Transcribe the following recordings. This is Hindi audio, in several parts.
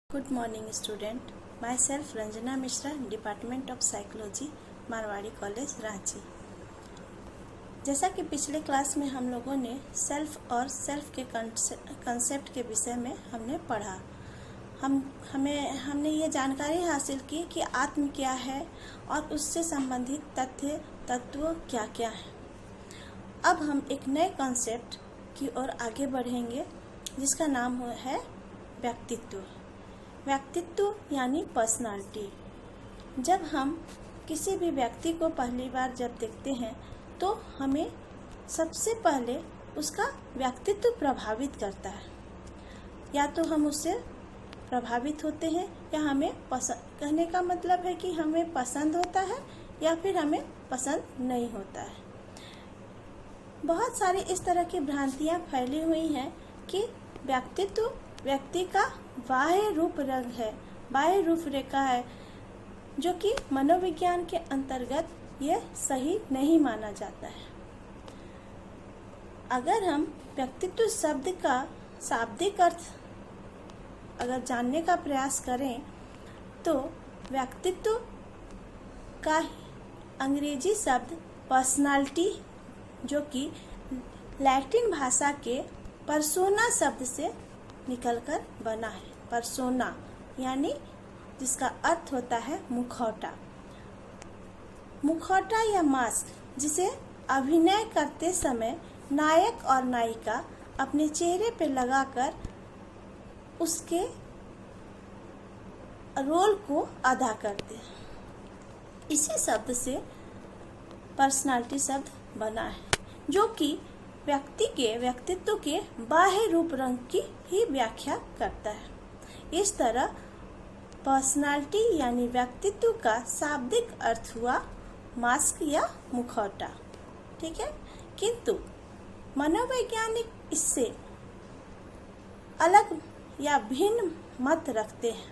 Good morning student. Myself Ranjana Mishra, Department of Psychology, Marwari college Ranchi. जैसा कि पिछले क्लास में हम लोगों ने सेल्फ और सेल्फ के कंसेप्ट के विषय में हमने पढ़ा। हमने ये जानकारी हासिल की कि आत्म क्या है और उससे संबंधित तत्व क्या क्या है। अब हम एक नए कंसेप्ट की ओर आगे बढ़ेंगे जिसका नाम है व्यक्तित्व। व्यक्तित्व यानी पर्सनालिटी। जब हम किसी भी व्यक्ति को पहली बार जब देखते हैं तो हमें सबसे पहले उसका व्यक्तित्व प्रभावित करता है। या तो हम उससे प्रभावित होते हैं या हमें पसंद, कहने का मतलब है कि हमें पसंद होता है या फिर हमें पसंद नहीं होता है। बहुत सारी इस तरह की भ्रांतियाँ फैली हुई हैं कि व्यक्तित्व व्यक्ति का बाह्य रूप रंग है, बाह्य रूपरेखा है, जो कि मनोविज्ञान के अंतर्गत यह सही नहीं माना जाता है। अगर हम व्यक्तित्व शब्द का शाब्दिक अर्थ अगर जानने का प्रयास करें तो व्यक्तित्व का अंग्रेजी शब्द पर्सनालिटी, जो कि लैटिन भाषा के पर्सोना शब्द से निकलकर बना है। पर्सोना यानी जिसका अर्थ होता है मुखौटा। मुखौटा या मास्क, जिसे अभिनय करते समय नायक और नायिका अपने चेहरे पर लगाकर उसके रोल को अदा करते हैं। इसी शब्द से पर्सनालिटी शब्द बना है, जो कि व्यक्ति के व्यक्तित्व के बाह्य रूप रंग की ही व्याख्या करता है। इस तरह पर्सनालिटी यानी व्यक्तित्व का शाब्दिक अर्थ हुआ मास्क या मुखौटा। ठीक है, किंतु मनोवैज्ञानिक इससे अलग या भिन्न मत रखते हैं।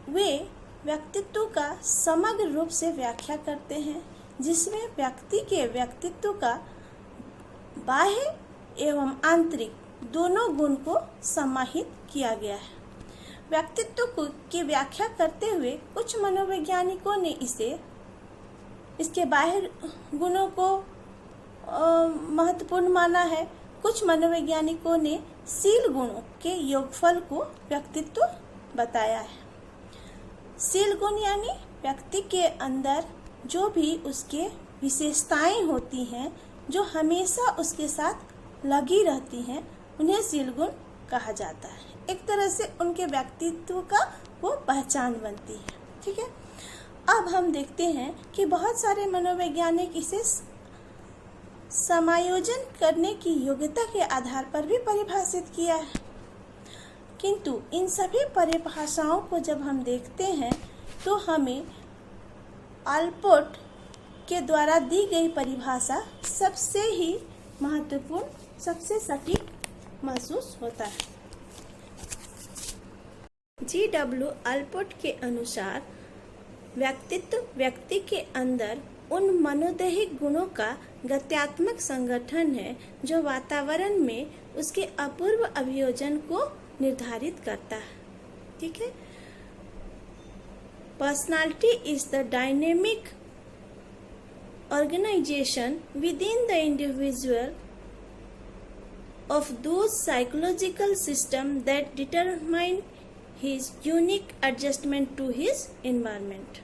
वे व्यक्तित्व का समग्र रूप से व्याख्या करते हैं, जिसमें व्यक्ति के व्यक्तित्व का बाह्य एवं आंतरिक दोनों गुण को समाहित किया गया है। व्यक्तित्व की व्याख्या करते हुए कुछ मनोवैज्ञानिकों ने इसके बाह्य गुणों को महत्वपूर्ण माना है। कुछ मनोवैज्ञानिकों ने शील गुणों के योगफल को व्यक्तित्व बताया है। शील गुण यानी व्यक्ति के अंदर जो भी उसके विशेषताएं होती हैं, जो हमेशा उसके साथ लगी रहती हैं, उन्हें शील गुण कहा जाता है। एक तरह से उनके व्यक्तित्व का वो पहचान बनती है। ठीक है, अब हम देखते हैं कि बहुत सारे मनोवैज्ञानिक इसे समायोजन करने की योग्यता के आधार पर भी परिभाषित किया है, किंतु इन सभी परिभाषाओं को जब हम देखते हैं तो हमें अल्पोर्ट के द्वारा दी गई परिभाषा सबसे ही महत्वपूर्ण, सबसे सटीक महसूस होता है। G.W. अल्पोर्ट के अनुसार व्यक्तित्व व्यक्ति के अंदर उन मनोदैहिक गुणों का गत्यात्मक संगठन है जो वातावरण में उसके अपूर्व अभियोजन को निर्धारित करता है। ठीक है, personality is the dynamic organization within the individual of those psychological systems that determine his unique adjustment to his environment।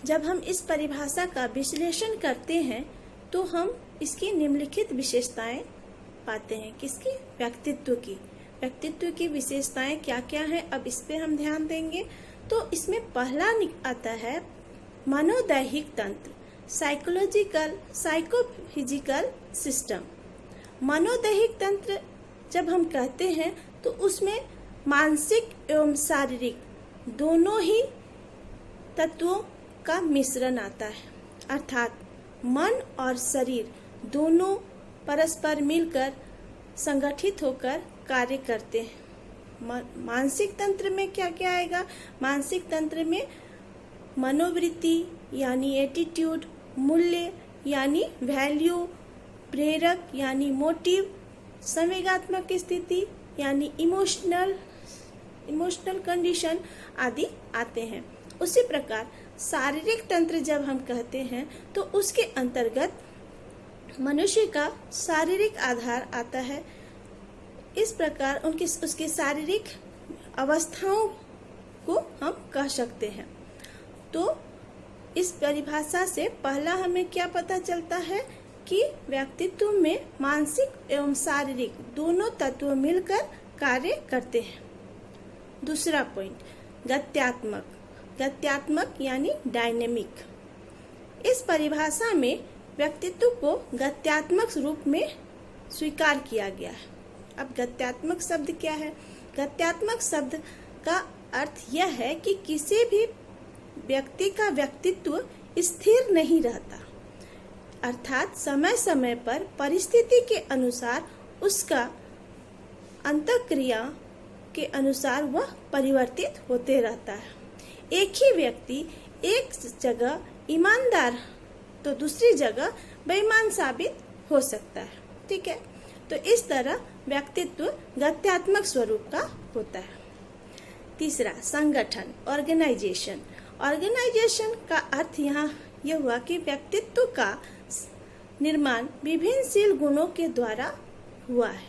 जब हम इस परिभाषा का विश्लेषण करते हैं तो हम इसकी निम्नलिखित विशेषताएं पाते हैं। किसकी? व्यक्तित्व की विशेषताएं क्या क्या हैं, अब इस पे हम ध्यान देंगे। तो इसमें पहला आता है मनोदैहिक तंत्र, साइकोफिजिकल सिस्टम। मनोदैहिक तंत्र जब हम कहते हैं तो उसमें मानसिक एवं शारीरिक दोनों ही तत्वों का मिश्रण आता है, अर्थात मन और शरीर दोनों परस्पर मिलकर संगठित होकर कार्य करते हैं। मानसिक तंत्र में क्या क्या आएगा? मानसिक तंत्र में मनोवृत्ति यानी एटीट्यूड, मूल्य यानी वैल्यू, प्रेरक यानी मोटिव, संवेगात्मक स्थिति यानी इमोशनल कंडीशन आदि आते हैं। उसी प्रकार शारीरिक तंत्र जब हम कहते हैं तो उसके अंतर्गत मनुष्य का शारीरिक आधार आता है। इस प्रकार उसके शारीरिक अवस्थाओं को हम कह सकते हैं। तो इस परिभाषा से पहला हमें क्या पता चलता है कि व्यक्तित्व में मानसिक एवं शारीरिक दोनों तत्व मिलकर कार्य करते हैं। दूसरा पॉइंट, गत्यात्मक यानी डायनेमिक। इस परिभाषा में व्यक्तित्व को गत्यात्मक रूप में स्वीकार किया गया है। अब गत्यात्मक शब्द क्या है? गत्यात्मक शब्द का अर्थ यह है कि किसी भी व्यक्ति का व्यक्तित्व स्थिर नहीं रहता, अर्थात समय समय पर परिस्थिति के अनुसार उसका अंतःक्रिया के अनुसार वह परिवर्तित होते रहता है। एक ही व्यक्ति एक जगह ईमानदार तो दूसरी जगह बेईमान साबित हो सकता है। ठीक है, तो इस तरह व्यक्तित्व गत्यात्मक स्वरूप का होता है। तीसरा, संगठन, ऑर्गेनाइजेशन। ऑर्गेनाइजेशन का अर्थ यहाँ यह हुआ कि व्यक्तित्व का निर्माण विभिन्न शील गुणों के द्वारा हुआ है।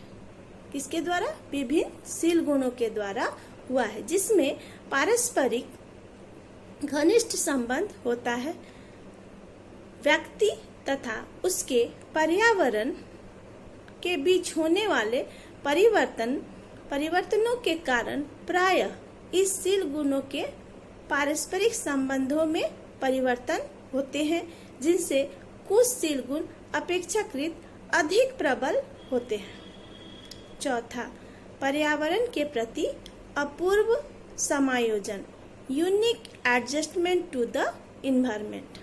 किसके द्वारा? विभिन्न शील गुणों के द्वारा हुआ है, जिसमें पारस्परिक घनिष्ठ संबंध होता है। व्यक्ति तथा उसके पर्यावरण के बीच होने वाले परिवर्तनों के कारण प्रायः इस शील गुणों के पारस्परिक संबंधों में परिवर्तन होते हैं, जिनसे कुछ शील गुण अपेक्षाकृत अधिक प्रबल होते हैं। चौथा, पर्यावरण के प्रति अपूर्व समायोजन, unique adjustment to the environment.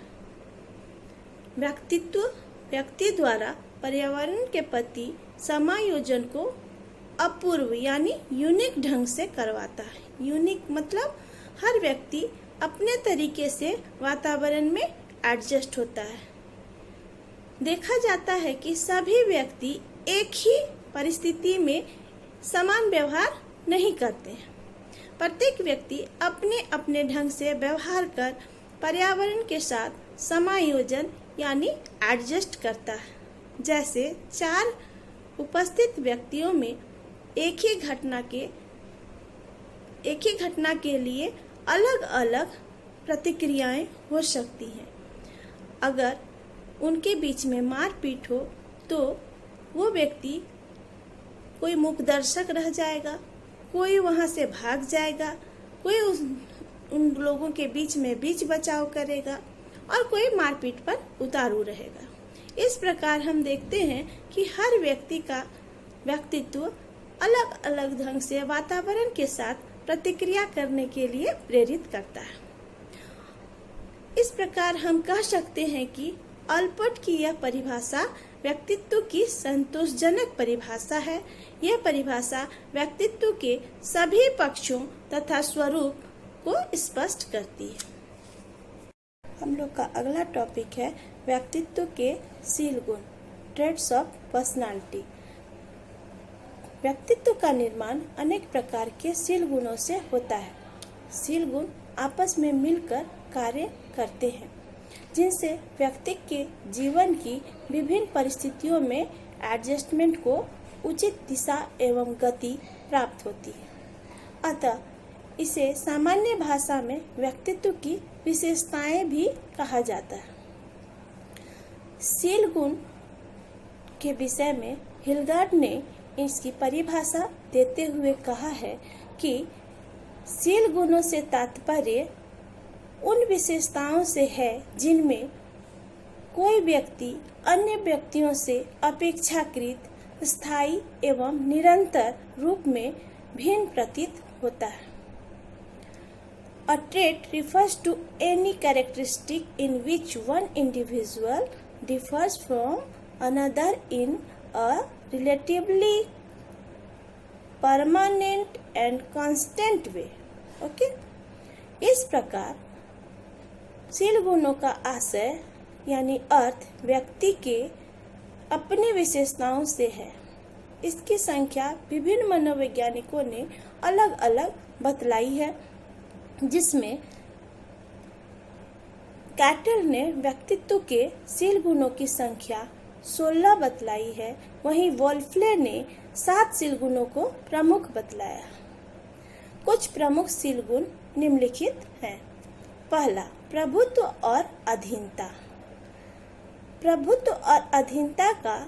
व्यक्ति द्वारा पर्यावरण के प्रति समायोजन को अपूर्व यानी यूनिक ढंग से करवाता है। यूनिक मतलब हर व्यक्ति अपने तरीके से वातावरण में एडजस्ट होता है। देखा जाता है कि सभी व्यक्ति एक ही परिस्थिति में समान व्यवहार नहीं करते हैं। प्रत्येक व्यक्ति अपने अपने ढंग से व्यवहार कर पर्यावरण के साथ समायोजन यानी एडजस्ट करता है। जैसे 4 उपस्थित व्यक्तियों में एक ही घटना के लिए अलग अलग प्रतिक्रियाएं हो सकती हैं। अगर उनके बीच में मारपीट हो तो वो व्यक्ति कोई मूक दर्शक रह जाएगा, कोई वहां से भाग जाएगा, कोई उन लोगों के बीच में बीच बचाव करेगा और कोई मारपीट पर उतारू रहेगा। इस प्रकार हम देखते हैं कि हर व्यक्ति का व्यक्तित्व अलग अलग ढंग से वातावरण के साथ प्रतिक्रिया करने के लिए प्रेरित करता है। इस प्रकार हम कह सकते हैं कि अल्पर्ट की यह परिभाषा व्यक्तित्व की संतोषजनक परिभाषा है। यह परिभाषा व्यक्तित्व के सभी पक्षों तथा स्वरूप को स्पष्ट करती है। हम लोग का अगला टॉपिक है व्यक्तित्व के शील गुण, ट्रेट्स ऑफ पर्सनालिटी। व्यक्तित्व का निर्माण अनेक प्रकार के शील गुणों से होता है। शील गुण आपस में मिलकर कार्य करते हैं, जिनसे व्यक्ति के जीवन की विभिन्न परिस्थितियों में एडजस्टमेंट को उचित दिशा एवं गति प्राप्त होती है। अतः इसे सामान्य भाषा में व्यक्तित्व की विशेषताएं भी कहा जाता है। शील गुण के विषय में हिलगार्ड ने इसकी परिभाषा देते हुए कहा है कि शील गुणों से तात्पर्य उन विशेषताओं से है जिनमें कोई व्यक्ति अन्य व्यक्तियों से अपेक्षाकृत स्थायी एवं निरंतर रूप में भिन्न प्रतीत होता है। A trait refers to any characteristic in which one individual differs from another in a relatively permanent and constant way. Okay? इस प्रकार शील गुणों का आशय यानी अर्थ व्यक्ति के अपनी विशेषताओं से है इसकी संख्या विभिन्न मनोवैज्ञानिकों ने अलग अलग बतलाई है, जिसमें कैटल ने व्यक्तित्व के शील गुणों की संख्या 16 बतलाई है, वहीं वोल्फले ने 7 शील गुणों को प्रमुख बतलाया। कुछ प्रमुख शील गुण निम्नलिखित हैं। पहला, प्रभुत्व और अधीनता। प्रभुत्व और अधीनता का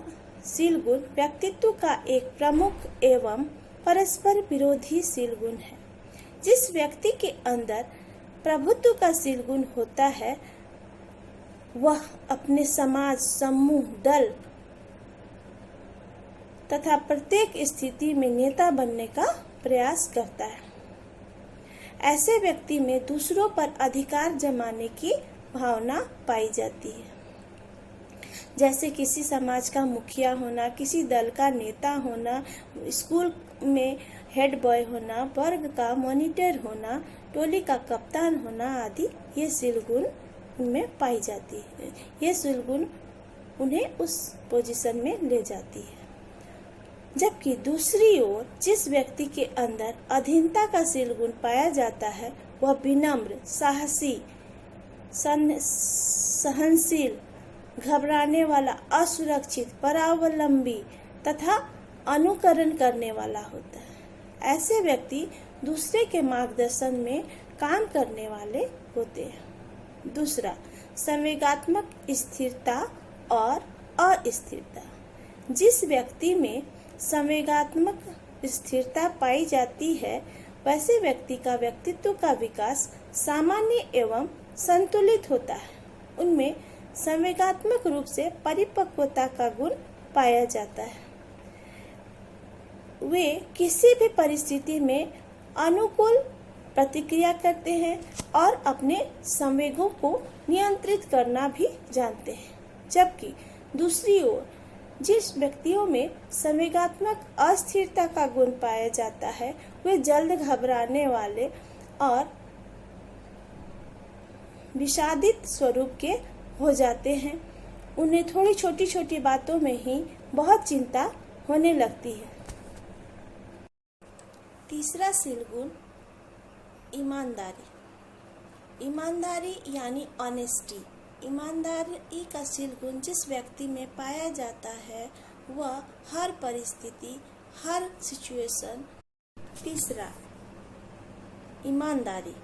शील गुण व्यक्तित्व का एक प्रमुख एवं परस्पर विरोधी शील गुण है। जिस व्यक्ति के अंदर प्रभुत्व का शील गुण होता है वह अपने समाज, समूह, दल तथा प्रत्येक स्थिति में नेता बनने का प्रयास करता है। ऐसे व्यक्ति में दूसरों पर अधिकार जमाने की भावना पाई जाती है, जैसे किसी समाज का मुखिया होना, किसी दल का नेता होना, स्कूल में हेड बॉय होना, वर्ग का मॉनिटर होना, टोली का कप्तान होना आदि ये शील गुण उनमें पाई जाती है। ये शील गुण उन्हें उस पोजीशन में ले जाती है। जबकि दूसरी ओर जिस व्यक्ति के अंदर अधीनता का शील गुण पाया जाता है वह विनम्र, साहसी, सहनशील, घबराने वाला, असुरक्षित, परावलंबी तथा अनुकरण करने वाला होता है। ऐसे व्यक्ति दूसरे के मार्गदर्शन में काम करने वाले होते हैं। दूसरा, संवेगात्मक स्थिरता और अस्थिरता। जिस व्यक्ति में संवेगात्मक स्थिरता पाई जाती है वैसे व्यक्ति का व्यक्तित्व का विकास सामान्य एवं संतुलित होता है। उनमें संवेगात्मक रूप से परिपक्वता का गुण पाया जाता है। वे किसी भी परिस्थिति में अनुकूल प्रतिक्रिया करते हैं और अपने संवेगों को नियंत्रित करना भी जानते हैं। जबकि दूसरी ओर जिस व्यक्तियों में संवेगात्मक अस्थिरता का गुण पाया जाता है वे जल्द घबराने वाले और विषादित स्वरूप के हो जाते हैं। उन्हें थोड़ी छोटी छोटी बातों में ही बहुत चिंता होने लगती है। तीसरा शील गुण ईमानदारी। ईमानदारी यानी ऑनेस्टी। ईमानदारी का शील गुण जिस व्यक्ति में पाया जाता है वह हर परिस्थिति, हर सिचुएशन। तीसरा, ईमानदारी,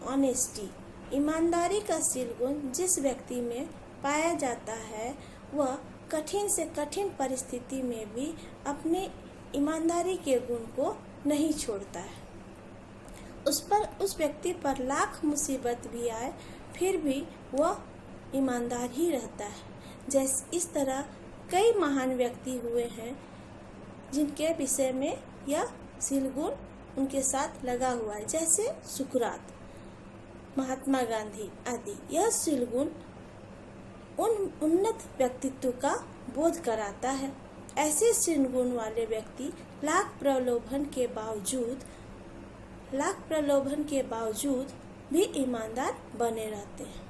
ऑनेस्टी। ईमानदारी का शील गुण जिस व्यक्ति में पाया जाता है वह कठिन से कठिन परिस्थिति में भी अपने ईमानदारी के गुण को नहीं छोड़ता है। उस व्यक्ति पर लाख मुसीबत भी आए फिर भी वह ईमानदार ही रहता है। जैसे इस तरह कई महान व्यक्ति हुए हैं जिनके विषय में यह शील गुण उनके साथ लगा हुआ है, जैसे सुकरात, महात्मा गांधी आदि। यह शील गुण उन उन्नत व्यक्तित्व का बोध कराता है। ऐसे शील गुण वाले व्यक्ति लाख प्रलोभन के बावजूद भी ईमानदार बने रहते हैं।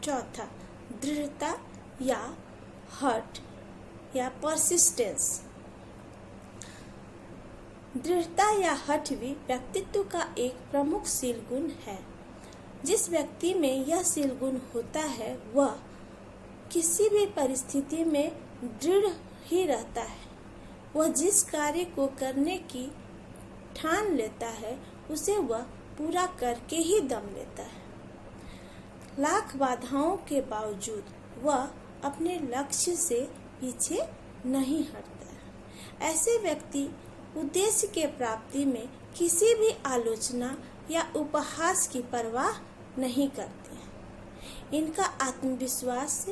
चौथा, दृढ़ता या हट या परसिस्टेंस। दृढ़ता या हठ भी व्यक्तित्व का एक प्रमुख शील गुण है। जिस व्यक्ति में यह शील गुण होता है वह किसी भी परिस्थिति में दृढ़ ही रहता है। वह जिस कार्य को करने की ठान लेता है उसे वह पूरा करके ही दम लेता है। लाख बाधाओं के बावजूद वह अपने लक्ष्य से पीछे नहीं हटता है। ऐसे व्यक्ति उद्देश्य के प्राप्ति में किसी भी आलोचना या उपहास की परवाह नहीं करते हैं। इनका आत्मविश्वास,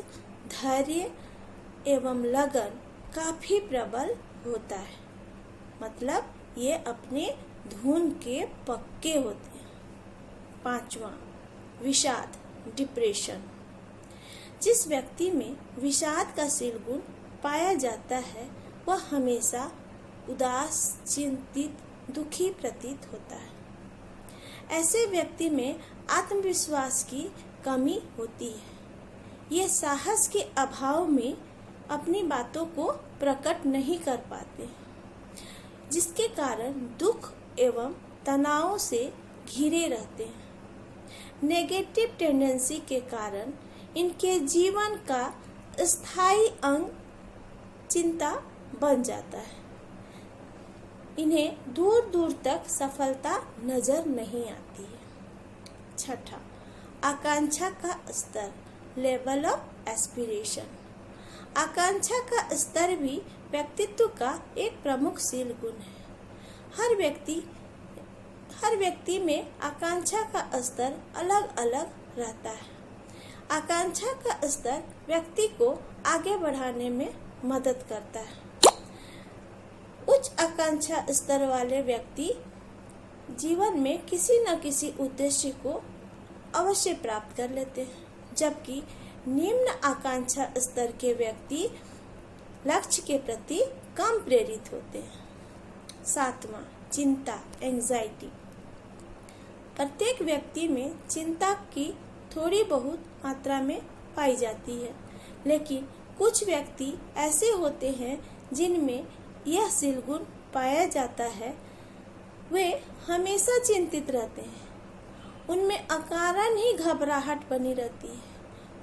धैर्य एवं लगन काफी प्रबल होता है। मतलब ये अपने धुन के पक्के होते हैं। पांचवा, विषाद, डिप्रेशन। जिस व्यक्ति में विषाद का शील गुण पाया जाता है वह हमेशा उदास, चिंतित, दुखी प्रतीत होता है। ऐसे व्यक्ति में आत्मविश्वास की कमी होती है। ये साहस के अभाव में अपनी बातों को प्रकट नहीं कर पाते। जिसके कारण दुख एवं तनाव से घिरे रहते हैं। नेगेटिव टेंडेंसी के कारण इनके जीवन का स्थायी अंग चिंता बन जाता है। इन्हें दूर दूर तक सफलता नजर नहीं आती है। छठा, आकांक्षा का स्तर, लेवल ऑफ एस्पिरेशन। आकांक्षा का स्तर भी व्यक्तित्व का एक प्रमुख शील गुण है। हर व्यक्ति में आकांक्षा का स्तर अलग अलग रहता है। आकांक्षा का स्तर व्यक्ति को आगे बढ़ाने में मदद करता है। उच्च आकांक्षा स्तर वाले व्यक्ति जीवन में किसी न किसी उद्देश्य को अवश्य प्राप्त कर लेते हैं, जबकि निम्न आकांक्षा स्तर के व्यक्ति लक्ष्य के प्रति कम प्रेरित होते हैं। सातवां, चिंता, एंजाइटी। प्रत्येक व्यक्ति में चिंता की थोड़ी बहुत मात्रा में पाई जाती है, लेकिन कुछ व्यक्ति ऐसे होते हैं जिनमें यह शील गुण पाया जाता है। वे हमेशा चिंतित रहते हैं, उनमें अकारण ही घबराहट बनी रहती है।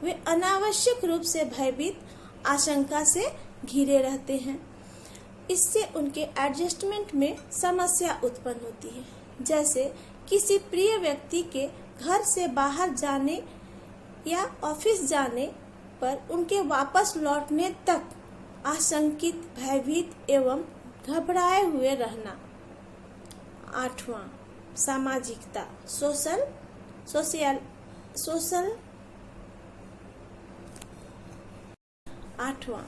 वे अनावश्यक रूप से भयभीत, आशंका से घिरे रहते हैं। इससे उनके एडजस्टमेंट में समस्या उत्पन्न होती है। जैसे किसी प्रिय व्यक्ति के घर से बाहर जाने या ऑफिस जाने पर उनके वापस लौटने तक आशंकित, भयभीत एवं घबराए हुए रहना। आठवां, सामाजिकता, आठवां,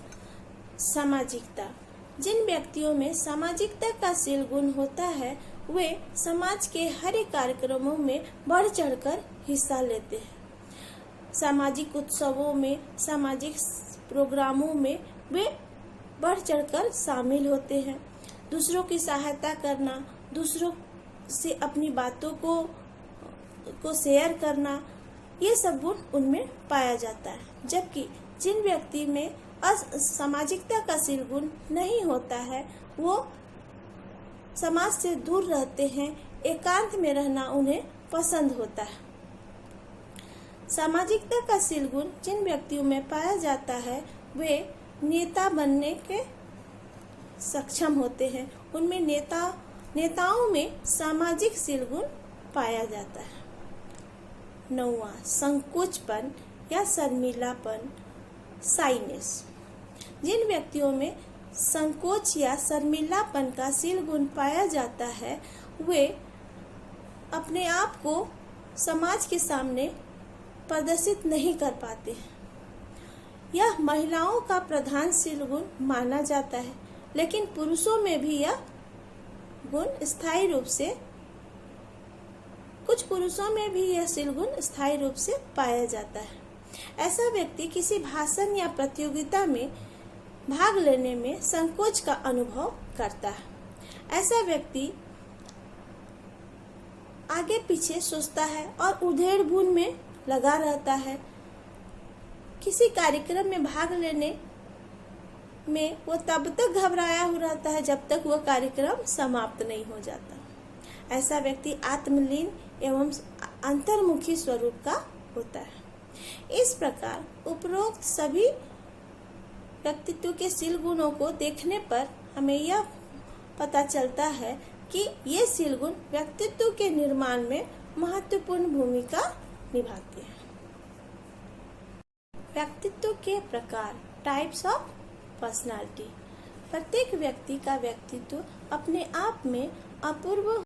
सामाजिकता। जिन व्यक्तियों में सामाजिकता का शील गुण होता है वे समाज के हर एक कार्यक्रमों में बढ़ चढ़कर हिस्सा लेते हैं। सामाजिक उत्सवों में, सामाजिक प्रोग्रामों में वे बढ़ चढ़कर शामिल होते हैं। दूसरों की सहायता करना, दूसरों से अपनी बातों को शेयर करना, ये सब गुण उनमें पाया जाता है। जबकि जिन व्यक्ति में सामाजिकता का शील गुण नहीं होता है वो समाज से दूर रहते हैं, एकांत में रहना उन्हें पसंद होता है। सामाजिकता का शील गुण जिन व्यक्तियों में पाया जाता है वे नेता बनने के सक्षम होते हैं। उनमें नेताओं में सामाजिक शील गुण पाया जाता है। नौवां, संकोचपन या शर्मीलापन, साइनेस। जिन व्यक्तियों में संकोच या शर्मीलापन का शील गुण पाया जाता है वे अपने आप को समाज के सामने प्रदर्शित नहीं कर पाते हैं। यह महिलाओं का प्रधान शील गुण माना जाता है, लेकिन पुरुषों में भी यह गुण स्थायी रूप से, कुछ पुरुषों में भी यह शील गुण स्थायी रूप से पाया जाता है। ऐसा व्यक्ति किसी भाषण या प्रतियोगिता में भाग लेने में संकोच का अनुभव करता है। ऐसा व्यक्ति आगे पीछे सोचता है और उधेड़-बुन में लगा रहता है। किसी कार्यक्रम में भाग लेने में वो तब तक घबराया हुआ रहता है जब तक वह कार्यक्रम समाप्त नहीं हो जाता। ऐसा व्यक्ति आत्मलीन एवं अंतर्मुखी स्वरूप का होता है। इस प्रकार उपरोक्त सभी व्यक्तित्व के शील गुणों को देखने पर हमें यह पता चलता है कि ये शील गुण व्यक्तित्व के निर्माण में महत्वपूर्ण भूमिका निभाते हैं। व्यक्तित्व के प्रकार, टाइप्स ऑफ पर्सनालिटी। प्रत्येक व्यक्ति का व्यक्तित्व अपने आप में अपूर्व